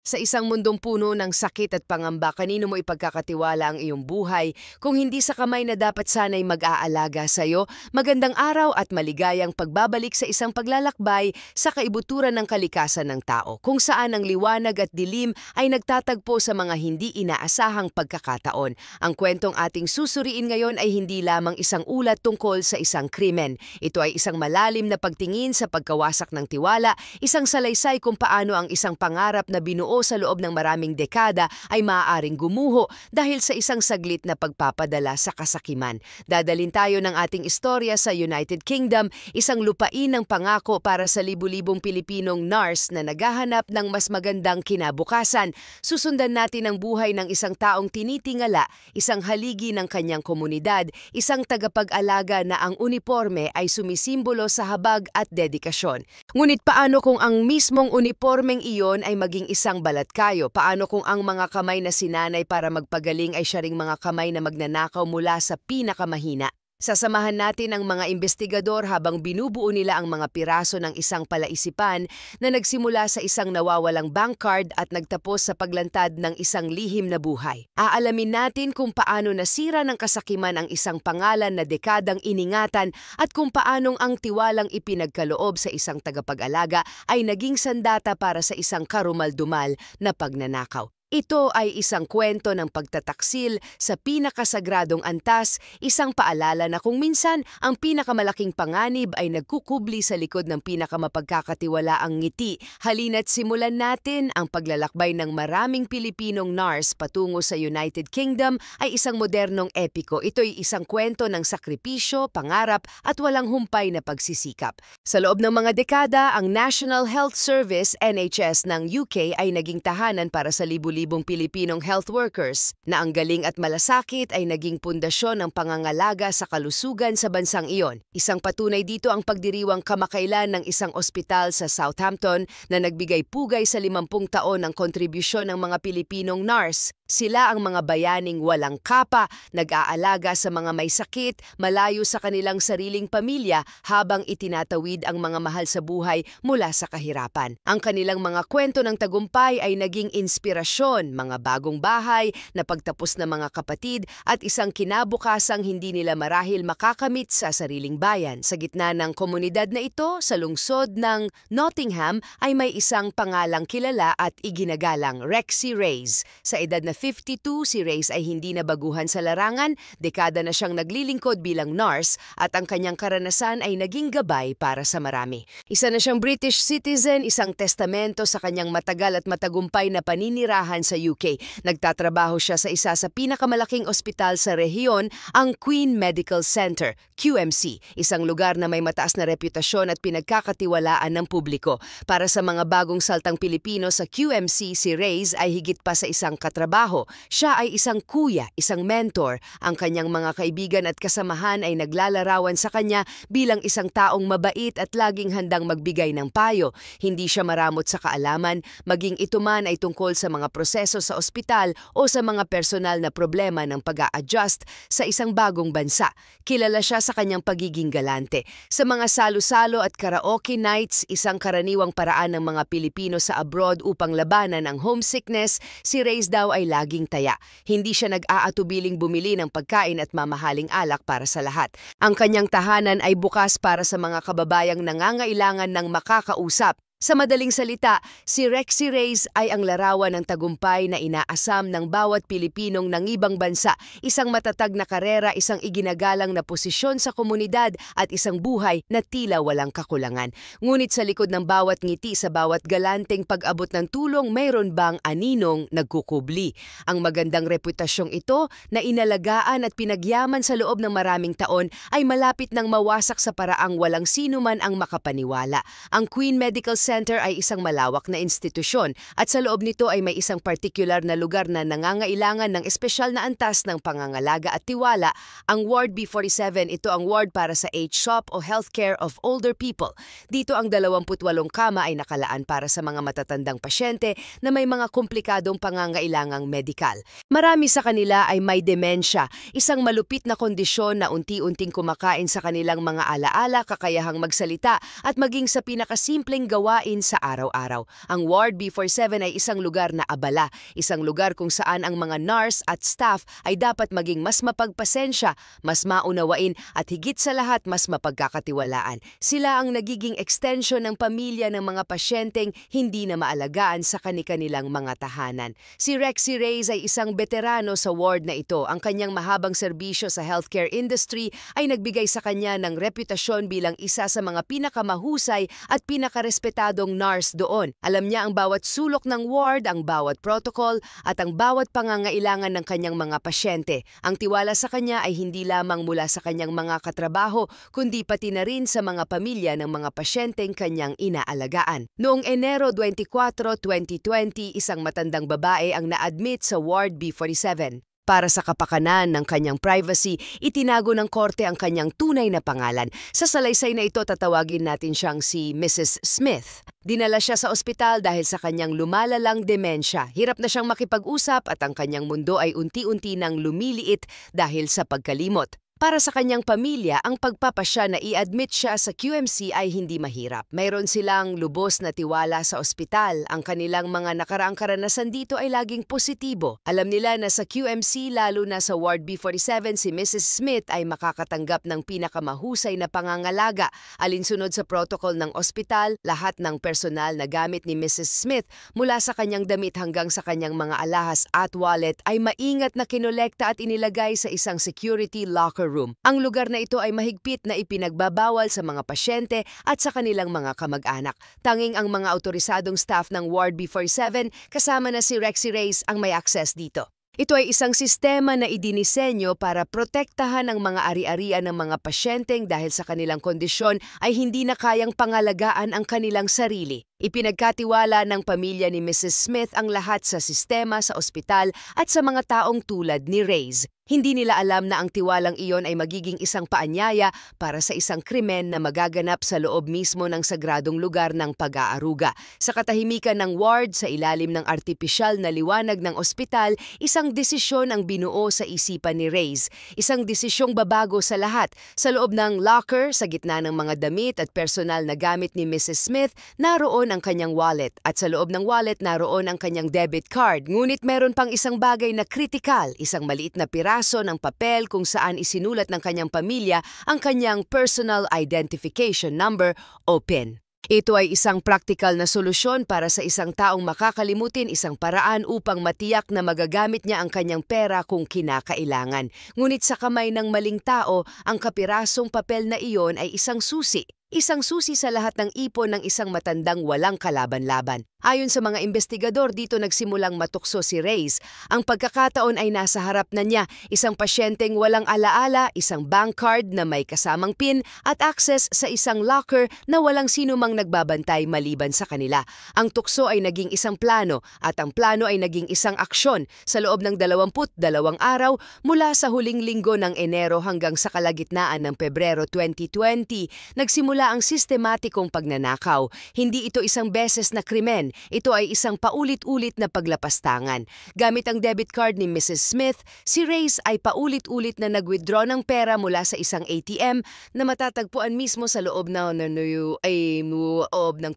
Sa isang mundong puno ng sakit at pangamba, kanino mo ipagkakatiwala ang iyong buhay kung hindi sa kamay na dapat sana'y mag-aalaga sa iyo? Magandang araw at maligayang pagbabalik sa isang paglalakbay sa kaibuturan ng kalikasan ng tao, kung saan ang liwanag at dilim ay nagtatagpo sa mga hindi inaasahang pagkakataon. Ang kwentong ating susuriin ngayon ay hindi lamang isang ulat tungkol sa isang krimen. Ito ay isang malalim na pagtingin sa pagkawasak ng tiwala, isang salaysay kung paano ang isang pangarap na binuo sa loob ng maraming dekada ay maaaring gumuho dahil sa isang saglit na pagpapadala sa kasakiman. Dadalin tayo ng ating istorya sa United Kingdom, isang lupain ng pangako para sa libu-libong Pilipinong nurse na naghahanap ng mas magandang kinabukasan. Susundan natin ang buhay ng isang taong tinitingala, isang haligi ng kanyang komunidad, isang tagapag-alaga na ang uniforme ay sumisimbolo sa habag at dedikasyon. Ngunit paano kung ang mismong uniformeng iyon ay maging isang balatkayo? Paano kung ang mga kamay na sinanay para magpagaling ay siya ring mga kamay na magnanakaw mula sa pinakamahina? Sasamahan natin ang mga investigador habang binubuo nila ang mga piraso ng isang palaisipan na nagsimula sa isang nawawalang bank card at nagtapos sa paglantad ng isang lihim na buhay. Aalamin natin kung paano nasira ng kasakiman ang isang pangalan na dekadang iningatan at kung paanong ang tiwalang ipinagkaloob sa isang tagapag-alaga ay naging sandata para sa isang karumal-dumal na pagnanakaw. Ito ay isang kwento ng pagtataksil sa pinakasagradong antas, isang paalala na kung minsan ang pinakamalaking panganib ay nagkukubli sa likod ng pinakamapagkakatiwalaang ngiti. Halina't simulan natin ang paglalakbay ng maraming Pilipinong nurse patungo sa United Kingdom ay isang modernong epiko. Ito'y isang kwento ng sakripisyo, pangarap at walang humpay na pagsisikap. Sa loob ng mga dekada, ang National Health Service (NHS) ng UK ay naging tahanan para sa libu-libong Pilipinong health workers na ang galing at malasakit ay naging pundasyon ng pangangalaga sa kalusugan sa bansang iyon. Isang patunay dito ang pagdiriwang kamakailan ng isang ospital sa Southampton na nagbigay pugay sa 50 taon ng kontribusyon ng mga Pilipinong nurse. Sila ang mga bayaning walang kapa, nag-aalaga sa mga may sakit, malayo sa kanilang sariling pamilya habang itinatawid ang mga mahal sa buhay mula sa kahirapan. Ang kanilang mga kwento ng tagumpay ay naging inspirasyon, mga bagong bahay, na pagtapos ng mga kapatid at isang kinabukasang hindi nila marahil makakamit sa sariling bayan. Sa gitna ng komunidad na ito, sa lungsod ng Nottingham ay may isang pangalang kilala at iginagalang, Rexy Reyes. Sa edad na 52, si Reyes ay hindi na baguhan sa larangan, dekada na siyang naglilingkod bilang nurse at ang kanyang karanasan ay naging gabay para sa marami. Isa na siyang British citizen, isang testamento sa kanyang matagal at matagumpay na paninirahan sa UK. Nagtatrabaho siya sa isa sa pinakamalaking ospital sa rehiyon, ang Queen Medical Center, QMC, isang lugar na may mataas na reputasyon at pinagkakatiwalaan ng publiko. Para sa mga bagong saltang Pilipino sa QMC, si Reyes ay higit pa sa isang katrabaho. Siya ay isang kuya, isang mentor. Ang kanyang mga kaibigan at kasamahan ay naglalarawan sa kanya bilang isang taong mabait at laging handang magbigay ng payo. Hindi siya maramot sa kaalaman, maging ito man ay tungkol sa mga proseso sa ospital o sa mga personal na problema ng pag-a-adjust sa isang bagong bansa. Kilala siya sa kanyang pagiging galante. Sa mga salo-salo at karaoke nights, isang karaniwang paraan ng mga Pilipino sa abroad upang labanan ang homesickness, si Reyes daw ay laging taya. Hindi siya nag-aatubiling bumili ng pagkain at mamahaling alak para sa lahat. Ang kanyang tahanan ay bukas para sa mga kababayang nangangailangan ng makakausap. Sa madaling salita, si Rexy Reyes ay ang larawan ng tagumpay na inaasam ng bawat Pilipinong nangibang bansa, isang matatag na karera, isang iginagalang na posisyon sa komunidad at isang buhay na tila walang kakulangan. Ngunit sa likod ng bawat ngiti, sa bawat galanteng pag-abot ng tulong, mayroon bang aninong nagkukubli? Ang magandang reputasyong ito na inalagaan at pinagyaman sa loob ng maraming taon ay malapit nang mawasak sa paraang walang sino man ang makapaniwala. Ang Queen Medical Center ay isang malawak na institusyon at sa loob nito ay may isang particular na lugar na nangangailangan ng espesyal na antas ng pangangalaga at tiwala. Ang Ward B47, ito ang ward para sa HSOP o Healthcare of Older People. Dito ang 28 kama ay nakalaan para sa mga matatandang pasyente na may mga komplikadong pangangailangang medikal. Marami sa kanila ay may demensya, isang malupit na kondisyon na unti-unting kumakain sa kanilang mga alaala, kakayahang magsalita at maging sa pinakasimpleng gawain gawain sa araw-araw. Ang Ward B47 ay isang lugar na abala, isang lugar kung saan ang mga nurse at staff ay dapat maging mas mapagpasensya, mas maunawain at higit sa lahat mas mapagkakatiwalaan. Sila ang nagiging extension ng pamilya ng mga pasyenteng hindi na maalagaan sa kani-kanilang mga tahanan. Si Rexy Reyes ay isang veterano sa ward na ito. Ang kanyang mahabang serbisyo sa healthcare industry ay nagbigay sa kanya ng reputasyon bilang isa sa mga pinakamahusay at pinakarespetadong nurse doon. Alam niya ang bawat sulok ng ward, ang bawat protocol at ang bawat pangangailangan ng kanyang mga pasyente. Ang tiwala sa kanya ay hindi lamang mula sa kanyang mga katrabaho, kundi pati na rin sa mga pamilya ng mga pasyenteng kanyang inaalagaan. Noong Enero 24, 2020, isang matandang babae ang na-admit sa Ward B47. Para sa kapakanan ng kanyang privacy, itinago ng korte ang kanyang tunay na pangalan. Sa salaysay na ito, tatawagin natin siyang si Mrs. Smith. Dinala siya sa ospital dahil sa kanyang lumalalang demensya. Hirap na siyang makipag-usap at ang kanyang mundo ay unti-unti nang lumiliit dahil sa pagkalimot. Para sa kanyang pamilya, ang pagpapasya na i-admit siya sa QMC ay hindi mahirap. Mayroon silang lubos na tiwala sa ospital. Ang kanilang mga nakaraang karanasan dito ay laging positibo. Alam nila na sa QMC, lalo na sa Ward B47, si Mrs. Smith ay makakatanggap ng pinakamahusay na pangangalaga. Alinsunod sa protocol ng ospital, lahat ng personal na gamit ni Mrs. Smith mula sa kanyang damit hanggang sa kanyang mga alahas at wallet ay maingat na kinolekta at inilagay sa isang security locker room. Ang lugar na ito ay mahigpit na ipinagbabawal sa mga pasyente at sa kanilang mga kamag-anak. Tanging ang mga autorisadong staff ng Ward B47 kasama na si Rexy Reyes ang may access dito. Ito ay isang sistema na idinisenyo para protektahan ang mga ari-arian ng mga pasyenteng dahil sa kanilang kondisyon ay hindi na kayang pangalagaan ang kanilang sarili. Ipinagkatiwala ng pamilya ni Mrs. Smith ang lahat sa sistema sa ospital at sa mga taong tulad ni Reyes. Hindi nila alam na ang tiwalang iyon ay magiging isang paanyaya para sa isang krimen na magaganap sa loob mismo ng sagradong lugar ng pag-aaruga. Sa katahimikan ng ward, sa ilalim ng artipisyal na liwanag ng ospital, isang desisyon ang binuo sa isipan ni Reyes. Isang desisyong babago sa lahat. Sa loob ng locker, sa gitna ng mga damit at personal na gamit ni Mrs. Smith, naroon ang kanyang wallet. At sa loob ng wallet, naroon ang kanyang debit card. Ngunit meron pang isang bagay na kritikal, isang maliit na piraso ng papel kung saan isinulat ng kanyang pamilya ang kanyang personal identification number o PIN. Ito ay isang praktikal na solusyon para sa isang taong makakalimutin, isang paraan upang matiyak na magagamit niya ang kanyang pera kung kinakailangan. Ngunit sa kamay ng maling tao, ang kapirasong papel na iyon ay isang susi. Isang susi sa lahat ng ipon ng isang matandang walang kalaban-laban. Ayon sa mga investigador, dito nagsimulang matukso si Reyes. Ang pagkakataon ay nasa harap na niya, isang pasyenteng walang alaala, isang bank card na may kasamang PIN at access sa isang locker na walang sinumang nagbabantay maliban sa kanila. Ang tukso ay naging isang plano at ang plano ay naging isang aksyon. Sa loob ng 22 araw mula sa huling linggo ng Enero hanggang sa kalagitnaan ng Pebrero 2020, nagsimula ang sistematikong pagnanakaw. Hindi ito isang beses na krimen. Ito ay isang paulit-ulit na paglapastangan. Gamit ang debit card ni Mrs. Smith, si Reyes ay paulit-ulit na nag-withdraw ng pera mula sa isang ATM na matatagpuan mismo sa loob ng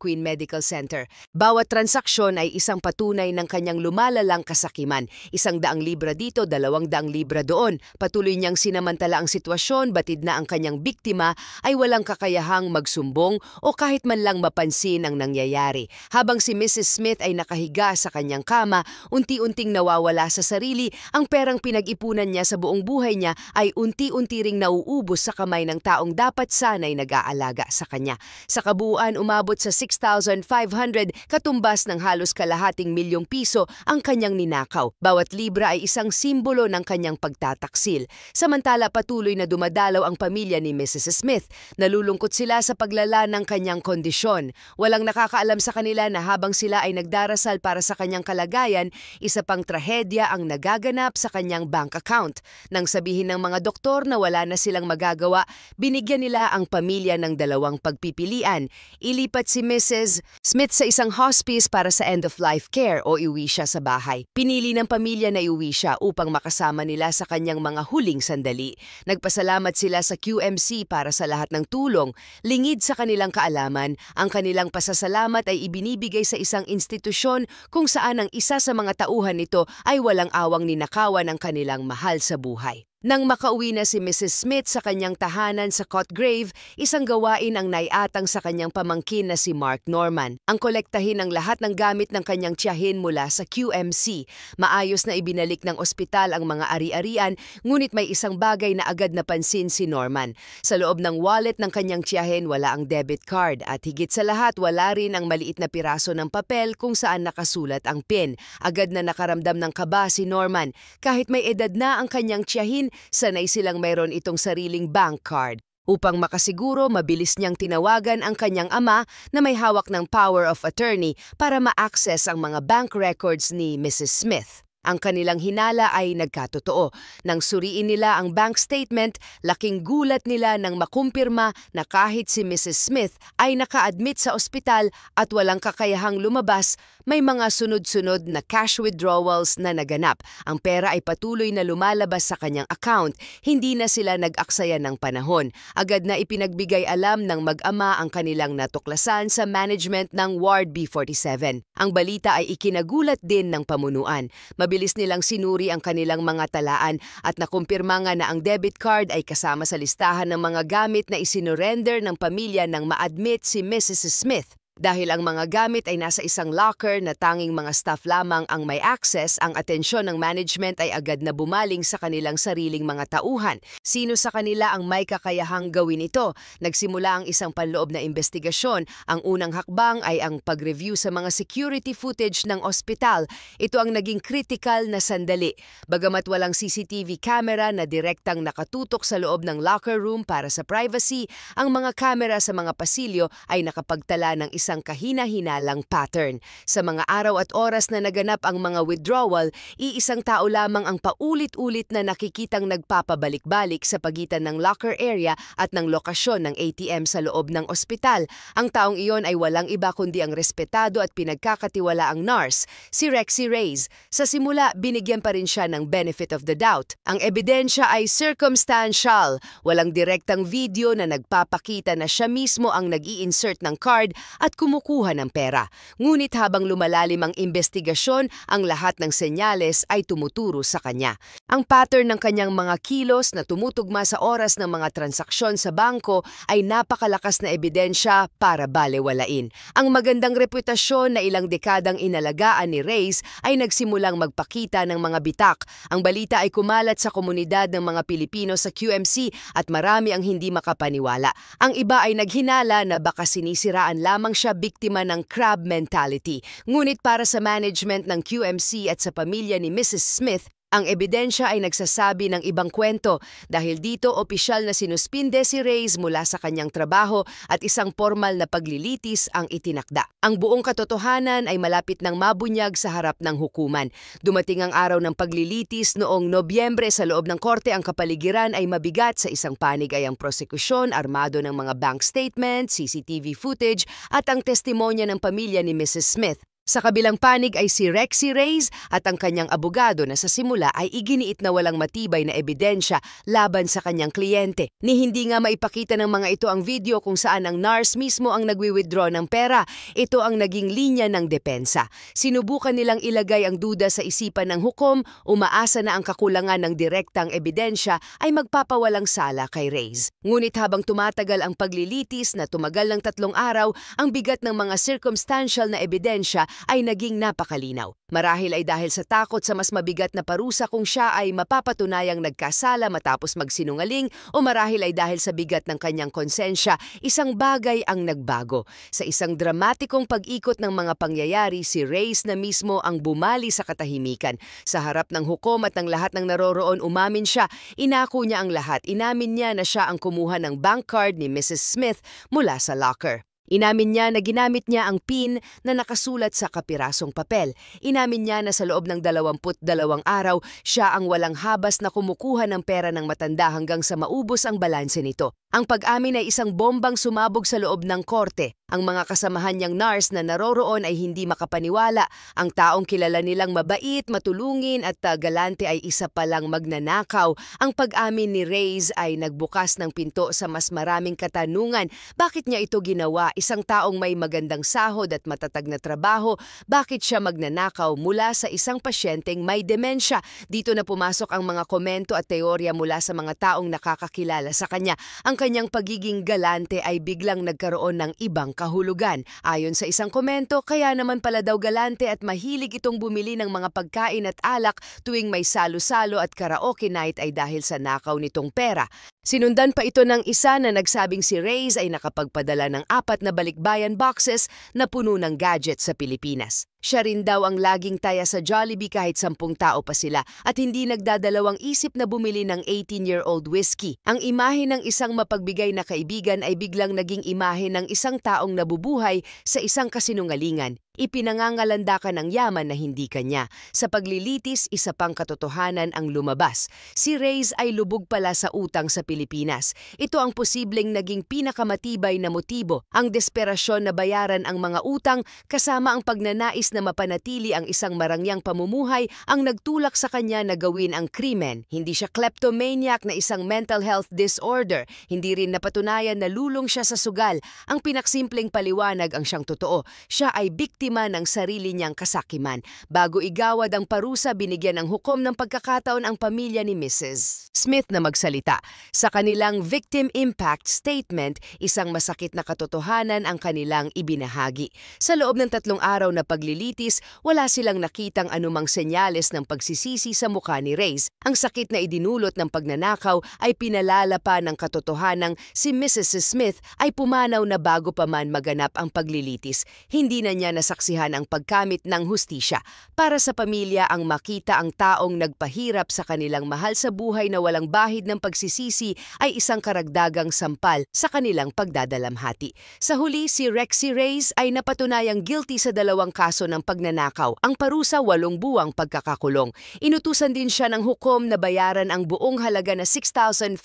Queen Medical Center. Bawat transaksyon ay isang patunay ng kanyang lumalalang kasakiman. 100 libra dito, 200 libra doon. Patuloy niyang sinamantala ang sitwasyon, batid na ang kanyang biktima ay walang kakayahang magsumbong o kahit man lang mapansin ang nangyayari. Habang si Mrs. Smith ay nakahiga sa kanyang kama, unti-unting nawawala sa sarili, ang perang pinag-ipunan niya sa buong buhay niya ay unti-unti ring nauubos sa kamay ng taong dapat sana'y nag-aalaga sa kanya. Sa kabuuan, umabot sa 6,500, katumbas ng halos kalahating milyong piso ang kanyang ninakaw. Bawat libra ay isang simbolo ng kanyang pagtataksil. Samantala, patuloy na dumadalaw ang pamilya ni Mrs. Smith. Nalulungkot sila sa paglala ng kanyang kondisyon. Walang nakakaalam sa kanila na habang sila ay nagdarasal para sa kanyang kalagayan, isa pang trahedya ang nagaganap sa kanyang bank account. Nang sabihin ng mga doktor na wala na silang magagawa, binigyan nila ang pamilya ng dalawang pagpipilian. Ilipat si Mrs. Smith sa isang hospice para sa end-of-life care o iuwi siya sa bahay. Pinili ng pamilya na iuwi siya upang makasama nila sa kanyang mga huling sandali. Nagpasalamat sila sa QMC para sa lahat ng tulong. Lingid sa kanilang kaalaman, ang kanilang pasasalamat ay ibinibigay sa isang institusyon kung saan ang isa sa mga tauhan nito ay walang awang ninakawan ang kanilang mahal sa buhay. Nang makauwi na si Mrs. Smith sa kanyang tahanan sa Cotgrave, isang gawain ang naiatang sa kanyang pamangkin na si Mark Norman. Ang kolektahin ang lahat ng gamit ng kanyang tiyahin mula sa QMC. Maayos na ibinalik ng ospital ang mga ari-arian, ngunit may isang bagay na agad napansin si Norman. Sa loob ng wallet ng kanyang tiyahin wala ang debit card at higit sa lahat wala rin ang maliit na piraso ng papel kung saan nakasulat ang PIN. Agad na nakaramdam ng kaba si Norman. Kahit may edad na ang kanyang tiyahin, sanay silang mayroon itong sariling bank card. Upang makasiguro, mabilis niyang tinawagan ang kanyang ama na may hawak ng power of attorney para ma-access ang mga bank records ni Mrs. Smith. Ang kanilang hinala ay nagkatotoo. Nang suriin nila ang bank statement, laking gulat nila nang makumpirma na kahit si Mrs. Smith ay naka-admit sa ospital at walang kakayahang lumabas, may mga sunod-sunod na cash withdrawals na naganap. Ang pera ay patuloy na lumalabas sa kanyang account. Hindi na sila nag-aksaya ng panahon. Agad na ipinagbigay alam ng mag-ama ang kanilang natuklasan sa management ng Ward B47. Ang balita ay ikinagulat din ng pamunuan. Mabilis nilang sinuri ang kanilang mga talaan at nakumpirma nga na ang debit card ay kasama sa listahan ng mga gamit na isinorender ng pamilya nang ma-admit si Mrs. Smith. Dahil ang mga gamit ay nasa isang locker na tanging mga staff lamang ang may access, ang atensyon ng management ay agad na bumaling sa kanilang sariling mga tauhan. Sino sa kanila ang may kakayahang gawin ito? Nagsimula ang isang panloob na investigasyon. Ang unang hakbang ay ang pag-review sa mga security footage ng ospital. Ito ang naging critical na sandali. Bagamat walang CCTV camera na direktang nakatutok sa loob ng locker room para sa privacy, ang mga kamera sa mga pasilyo ay nakapagtala ng isang kahina-hinalang pattern. Sa mga araw at oras na naganap ang mga withdrawal, iisang tao lamang ang paulit-ulit na nakikitang nagpapabalik-balik sa pagitan ng locker area at ng lokasyon ng ATM sa loob ng ospital. Ang taong iyon ay walang iba kundi ang respetado at pinagkakatiwalaang nurse, si Rexy Reyes. Sa simula, binigyan pa rin siya ng benefit of the doubt. Ang ebidensya ay circumstantial. Walang direktang video na nagpapakita na siya mismo ang nag-i-insert ng card at kumukuha ng pera. Ngunit habang lumalalim ang investigasyon, ang lahat ng senyales ay tumuturo sa kanya. Ang pattern ng kanyang mga kilos na tumutugma sa oras ng mga transaksyon sa bangko ay napakalakas na ebidensya para balewalain. Ang magandang reputasyon na ilang dekadang inalagaan ni Reyes ay nagsimulang magpakita ng mga bitak. Ang balita ay kumalat sa komunidad ng mga Pilipino sa QMC at marami ang hindi makapaniwala. Ang iba ay naghinala na baka sinisiraan lamang siya biktima ng crab mentality. Ngunit para sa management ng QMC at sa pamilya ni Mrs. Smith, ang ebidensya ay nagsasabi ng ibang kwento dahil dito opisyal na sinuspinde si Reyes mula sa kanyang trabaho at isang formal na paglilitis ang itinakda. Ang buong katotohanan ay malapit nang mabunyag sa harap ng hukuman. Dumating ang araw ng paglilitis noong Nobyembre. Sa loob ng korte ang kapaligiran ay mabigat. Sa isang panig ay ang prosekusyon, armado ng mga bank statement, CCTV footage at ang testimonya ng pamilya ni Mrs. Smith. Sa kabilang panig ay si Rexy Reyes at ang kanyang abogado na sa simula ay iginiit na walang matibay na ebidensya laban sa kanyang kliyente. Ni hindi nga maipakita ng mga ito ang video kung saan ang nurse mismo ang nagwi-withdraw ng pera. Ito ang naging linya ng depensa. Sinubukan nilang ilagay ang duda sa isipan ng hukom, umaasa na ang kakulangan ng direktang ebidensya ay magpapawalang sala kay Reyes. Ngunit habang tumatagal ang paglilitis na tumagal ng 3 araw, ang bigat ng mga circumstantial na ebidensya ay naging napakalinaw. Marahil ay dahil sa takot sa mas mabigat na parusa kung siya ay mapapatunayang nagkasala matapos magsinungaling o marahil ay dahil sa bigat ng kanyang konsensya, isang bagay ang nagbago. Sa isang dramatikong pag-ikot ng mga pangyayari, si Reyes na mismo ang bumali sa katahimikan. Sa harap ng hukom at ng lahat ng naroroon, umamin siya. Inako niya ang lahat. Inamin niya na siya ang kumuha ng bank card ni Mrs. Smith mula sa locker. Inamin niya na ginamit niya ang PIN na nakasulat sa kapirasong papel. Inamin niya na sa loob ng 22 araw, siya ang walang habas na kumukuha ng pera ng matanda hanggang sa maubos ang balanse nito. Ang pag-amin ay isang bombang sumabog sa loob ng korte. Ang mga kasamahan niyang nurse na naroroon ay hindi makapaniwala. Ang taong kilala nilang mabait, matulungin at galante ay isa palang magnanakaw. Ang pag-amin ni Reyes ay nagbukas ng pinto sa mas maraming katanungan. Bakit niya ito ginawa? Isang taong may magandang sahod at matatag na trabaho, bakit siya magnanakaw mula sa isang pasyenteng may demensya? Dito na pumasok ang mga komento at teorya mula sa mga taong nakakakilala sa kanya. Ang kanyang pagiging galante ay biglang nagkaroon ng ibang kahulugan. Ayon sa isang komento, kaya naman pala daw galante at mahilig itong bumili ng mga pagkain at alak tuwing may salo-salo at karaoke night ay dahil sa nakaw nitong pera. Sinundan pa ito ng isa na nagsabing si Reyes ay nakapagpadala ng 4 na balikbayan boxes na puno ng gadgets sa Pilipinas. Siya rin daw ang laging taya sa Jollibee kahit 10 tao pa sila at hindi nagdadalawang isip na bumili ng 18-year-old whiskey. Ang imahe ng isang mapagbigay na kaibigan ay biglang naging imahe ng isang taong nabubuhay sa isang kasinungalingan. Ipinangangalandakan ng yaman na hindi kanya. Sa paglilitis, isa pang katotohanan ang lumabas. Si Reyes ay lubog pala sa utang sa Pilipinas. Ito ang posibleng naging pinakamatibay na motibo, ang desperasyon na bayaran ang mga utang kasama ang pagnanais na mapanatili ang isang marangyang pamumuhay ang nagtulak sa kanya na gawin ang krimen. Hindi siya kleptomaniac na isang mental health disorder. Hindi rin napatunayan na lulong siya sa sugal. Ang pinaksimpleng paliwanag ang siyang totoo. Siya ay biktima ng sarili niyang kasakiman. Bago igawad ang parusa, binigyan ng hukom ng pagkakataon ang pamilya ni Mrs. Smith na magsalita. Sa kanilang victim impact statement, isang masakit na katotohanan ang kanilang ibinahagi. Sa loob ng 3 araw na paglilitis, wala silang nakitang anumang senyales ng pagsisisi sa mukha ni Reyes. Ang sakit na idinulot ng pagnanakaw ay pinalala pa ng katotohanang si Mrs. Smith ay pumanaw na bago pa man maganap ang paglilitis. Hindi na niya nasaksihan ang pagkamit ng hustisya. Para sa pamilya, ang makita ang taong nagpahirap sa kanilang mahal sa buhay na walang bahid ng pagsisisi ay isang karagdagang sampal sa kanilang pagdadalamhati. Sa huli, si Rexy Reyes ay napatunayang guilty sa 2 kaso ng pagnanakaw. Ang parusa 8 buwang pagkakakulong. Inutusan din siya ng hukom na bayaran ang buong halaga na 6,500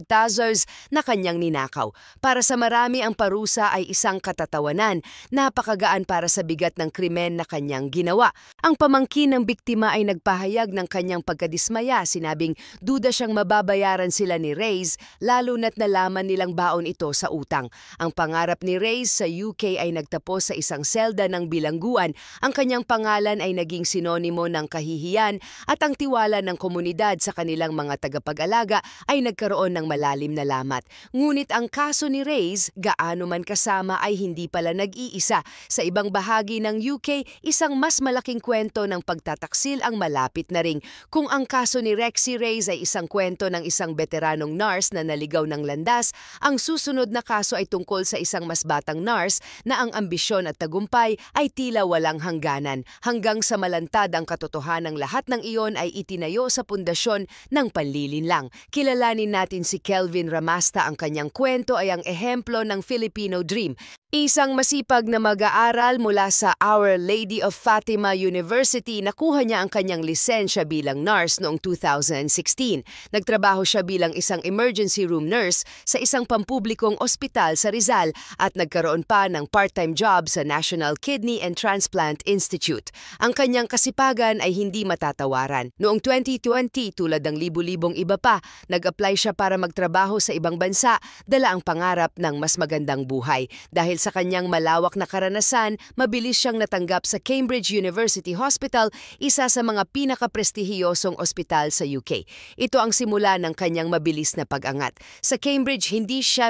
pesos na kanyang ninakaw. Para sa marami, ang parusa ay isang katatawanan. Napakagaan para sa bigat ng krimen na kanyang ginawa. Ang pamangkin ng biktima ay nagpahayag ng kanyang pagkadismaya. Sinabing duda siyang mababayaran sila ni Reyes lalo na't nalaman nilang baon ito sa utang. Ang pangarap ni Reyes sa UK ay nagtapos sa isang selda ng bilangguan. Ang kanyang pangalan ay naging sinonimo ng kahihiyan at ang tiwala ng komunidad sa kanilang mga tagapag-alaga ay nagkaroon ng malalim na lamat. Ngunit ang kaso ni Reyes, gaano man kasama, ay hindi pala nag-iisa. Sa ibang bahagi ng UK, isang mas malaking kwento ng pagtataksil ang malapit na ring. Kung ang kaso ni Rexy Reyes ay isang kwento ng isang veteranong nurse na naligaw ng landas, ang susunod na kaso ay tungkol sa isang mas batang nurse na ang ambisyon at tagumpay ay tila walang hangganan. Hanggang sa malantad ang katotohanang lahat ng iyon ay itinayo sa pundasyon ng panlilinlang. Kilalanin natin si Kelvin Ramasta. Ang kanyang kwento ay ang ehemplo ng Filipino Dream. Isang masipag na mag-aaral mula sa Our Lady of Fatima University, nakuha niya ang kanyang lisensya bilang nurse noong 2016. Nagtrabaho siya bilang isang emergency room nurse sa isang pampublikong ospital sa Rizal at nagkaroon pa ng part-time job sa National Kidney and Transplant Institute. Ang kanyang kasipagan ay hindi matatawaran. Noong 2020, tulad ng libu-libong iba pa, nag-apply siya para magtrabaho sa ibang bansa, dala ang pangarap ng mas magandang buhay. Dahil sa kanyang malawak na karanasan, mabilis siyang natanggap sa Cambridge University Hospital, isa sa mga pinakaprestihiyosong ospital sa UK. Ito ang simula ng kanyang mabilis na pag-angat. Sa Cambridge, hindi siya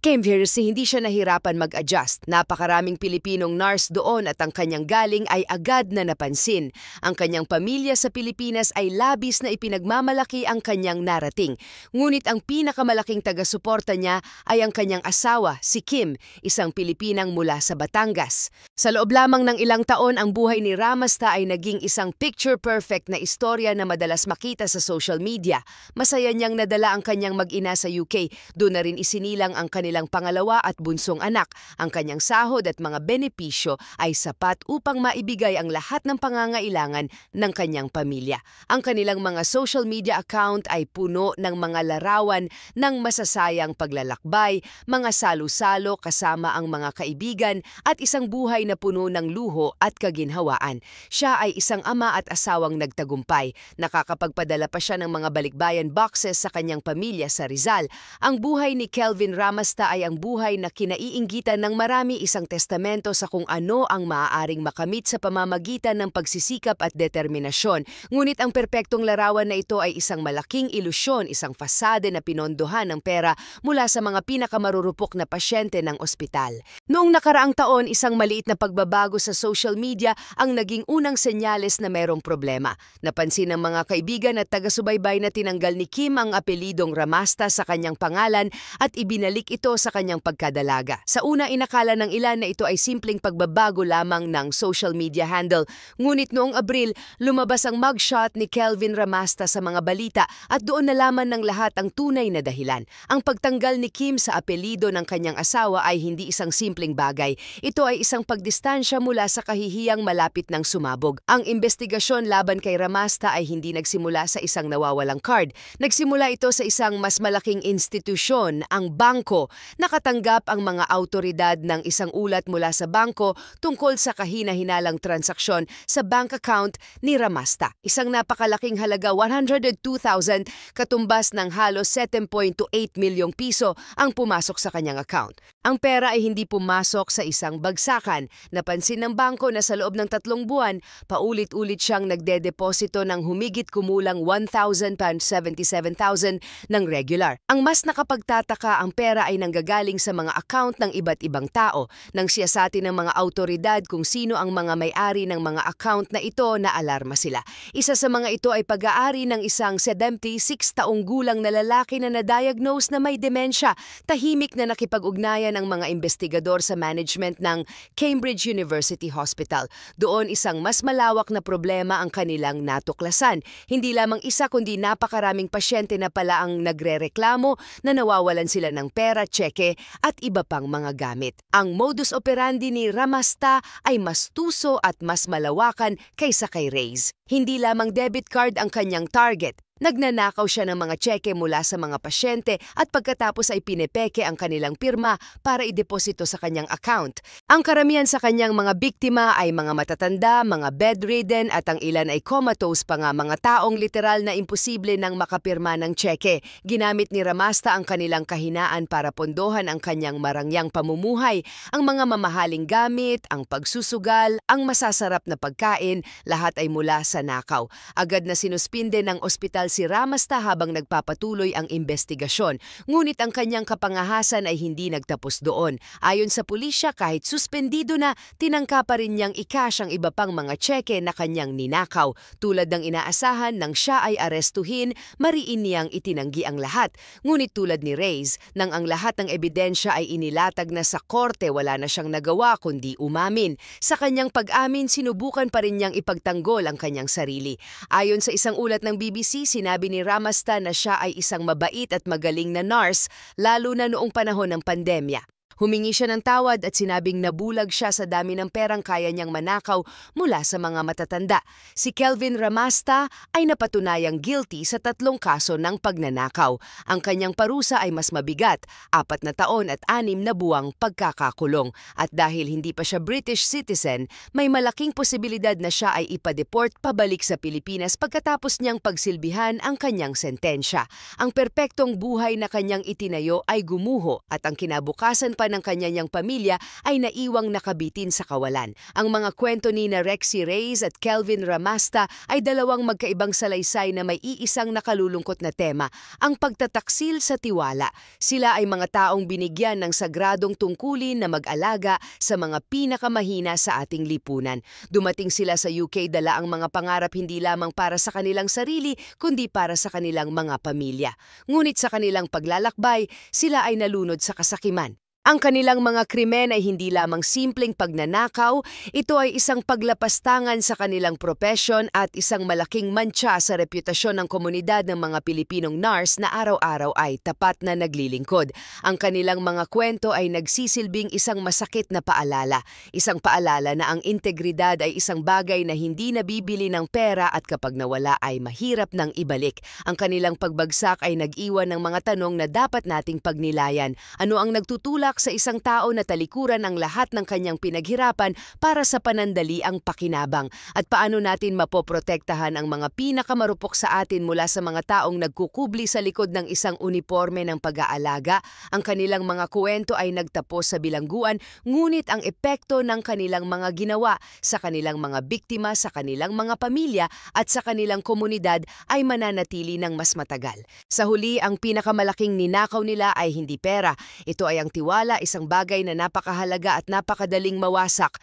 hindi siya nahirapan mag-adjust. Napakaraming Pilipinong nurse doon at ang kanyang galing ay agad na napansin. Ang kanyang pamilya sa Pilipinas ay labis na ipinagmamalaki ang kanyang narating. Ngunit ang pinakamalaking taga-suporta niya ay ang kanyang asawa, si Kim, isang Pilipinang mula sa Batangas. Sa loob lamang ng ilang taon, ang buhay ni Ramasta ay naging isang picture-perfect na istorya na madalas makita sa social media. Masaya niyang nadala ang kanyang mag-ina sa UK. Doon na rin isinilang ang kanilang kanilang pangalawa at bunsong anak. Ang kanyang sahod at mga benepisyo ay sapat upang maibigay ang lahat ng pangangailangan ng kanyang pamilya. Ang kanilang mga social media account ay puno ng mga larawan ng masasayang paglalakbay, mga salo-salo kasama ang mga kaibigan at isang buhay na puno ng luho at kaginhawaan. Siya ay isang ama at asawang nagtagumpay. Nakakapagpadala pa siya ng mga balikbayan boxes sa kanyang pamilya sa Rizal. Ang buhay ni Kelvin Ramasta ay ang buhay na kinaiinggitan ng marami, isang testamento sa kung ano ang maaaring makamit sa pamamagitan ng pagsisikap at determinasyon. Ngunit ang perpektong larawan na ito ay isang malaking ilusyon, isang fasade na pinondohan ng pera mula sa mga pinakamarurupok na pasyente ng ospital. Noong nakaraang taon, isang maliit na pagbabago sa social media ang naging unang senyales na merong problema. Napansin ng mga kaibigan at taga-subaybay na tinanggal ni Kim ang apelidong Ramasta sa kanyang pangalan at ibinalik ito sa kanyang pagkadalaga. Sa una, inakala ng ilan na ito ay simpleng pagbabago lamang ng social media handle. Ngunit noong Abril, lumabas ang mugshot ni Kelvin Ramasta sa mga balita at doon nalaman ng lahat ang tunay na dahilan. Ang pagtanggal ni Kim sa apelido ng kanyang asawa ay hindi isang simpleng bagay. Ito ay isang pagdistansya mula sa kahihiyang malapit ng sumabog. Ang investigasyon laban kay Ramasta ay hindi nagsimula sa isang nawawalang card. Nagsimula ito sa isang mas malaking institusyon, ang bangko. Nakatanggap ang mga autoridad ng isang ulat mula sa bangko tungkol sa kahina-hinalang transaksyon sa bank account ni Ramasta. Isang napakalaking halaga 102,000 katumbas ng halos 7.8 milyong piso ang pumasok sa kanyang account. Ang pera ay hindi pumasok sa isang bagsakan. Napansin ng bangko na sa loob ng 3 buwan, paulit-ulit siyang nagdedeposito ng humigit kumulang 1,077,000 ng regular. Ang mas nakapagtataka, ang pera ay nanggagaling sa mga account ng iba't ibang tao. Nang siyasatin ng mga autoridad kung sino ang mga may-ari ng mga account na ito, na alarma sila. Isa sa mga ito ay pag-aari ng isang 76 taong gulang na lalaki na na-diagnose na may demensya. Tahimik na nakipag-ugnayan ang mga investigador sa management ng Cambridge University Hospital. Doon isang mas malawak na problema ang kanilang natuklasan. Hindi lamang isa kundi napakaraming pasyente na pala ang nagrereklamo na nawawalan sila ng pera, tseke at iba pang mga gamit. Ang modus operandi ni Ramasta ay mas tuso at mas malawakan kaysa kay Reyes. Hindi lamang debit card ang kanyang target. Nagnanakaw siya ng mga tseke mula sa mga pasyente at pagkatapos ay pinepeke ang kanilang pirma para ideposito sa kanyang account. Ang karamihan sa kanyang mga biktima ay mga matatanda, mga bedridden at ang ilan ay comatose pa nga, mga taong literal na imposible nang makapirma ng tseke. Ginamit ni Ramasta ang kanilang kahinaan para pondohan ang kanyang marangyang pamumuhay, ang mga mamahaling gamit, ang pagsusugal, ang masasarap na pagkain, lahat ay mula sa nakaw. Agad na sinuspinde ng ospital si Ramasta habang nagpapatuloy ang investigasyon. Ngunit ang kanyang kapangahasan ay hindi nagtapos doon. Ayon sa pulisya, kahit suspendido na, tinangka pa rin niyang i-cash ang iba pang mga tseke na kanyang ninakaw. Tulad ng inaasahan, nang siya ay arestuhin, mariin niyang itinanggi ang lahat. Ngunit tulad ni Reyes, nang ang lahat ng ebidensya ay inilatag na sa korte, wala na siyang nagawa kundi umamin. Sa kanyang pag-amin, sinubukan pa rin niyang ipagtanggol ang kanyang sarili. Ayon sa isang ulat ng BBC, sinabi ni Ramasta na siya ay isang mabait at magaling na nurse, lalo na noong panahon ng pandemya. Humingi siya ng tawad at sinabing nabulag siya sa dami ng perang kaya niyang manakaw mula sa mga matatanda. Si Kelvin Ramasta ay napatunayang guilty sa 3 kaso ng pagnanakaw. Ang kanyang parusa ay mas mabigat, 4 na taon at 6 na buwang pagkakakulong. At dahil hindi pa siya British citizen, may malaking posibilidad na siya ay ipa-deport pabalik sa Pilipinas pagkatapos niyang pagsilbihan ang kanyang sentensya. Ang perpektong buhay na kanyang itinayo ay gumuho at ang kinabukasan pa ng kanyang pamilya ay naiwang nakabitin sa kawalan. Ang mga kwento ni Rexy Reyes at Kelvin Ramasta ay dalawang magkaibang salaysay na may iisang nakalulungkot na tema, ang pagtataksil sa tiwala. Sila ay mga taong binigyan ng sagradong tungkulin na mag-alaga sa mga pinakamahina sa ating lipunan. Dumating sila sa UK dala ang mga pangarap hindi lamang para sa kanilang sarili, kundi para sa kanilang mga pamilya. Ngunit sa kanilang paglalakbay, sila ay nalunod sa kasakiman. Ang kanilang mga krimen ay hindi lamang simpleng pagnanakaw, ito ay isang paglapastangan sa kanilang propesyon at isang malaking mantsa sa reputasyon ng komunidad ng mga Pilipinong NARS na araw-araw ay tapat na naglilingkod. Ang kanilang mga kwento ay nagsisilbing isang masakit na paalala, isang paalala na ang integridad ay isang bagay na hindi nabibili ng pera at kapag nawala ay mahirap nang ibalik. Ang kanilang pagbagsak ay nag-iwan ng mga tanong na dapat nating pagnilayan. Ano ang nagtutulak sa isang tao na talikuran ang lahat ng kanyang pinaghirapan para sa panandali ang pakinabang? At paano natin mapoprotektahan ang mga pinakamarupok sa atin mula sa mga taong nagkukubli sa likod ng isang uniforme ng pag-aalaga? Ang kanilang mga kwento ay nagtapos sa bilangguan, ngunit ang epekto ng kanilang mga ginawa sa kanilang mga biktima, sa kanilang mga pamilya at sa kanilang komunidad ay mananatili ng mas matagal. Sa huli, ang pinakamalaking ninakaw nila ay hindi pera. Ito ay ang tiwala, isang bagay na napakahalaga at napakadaling mawasak.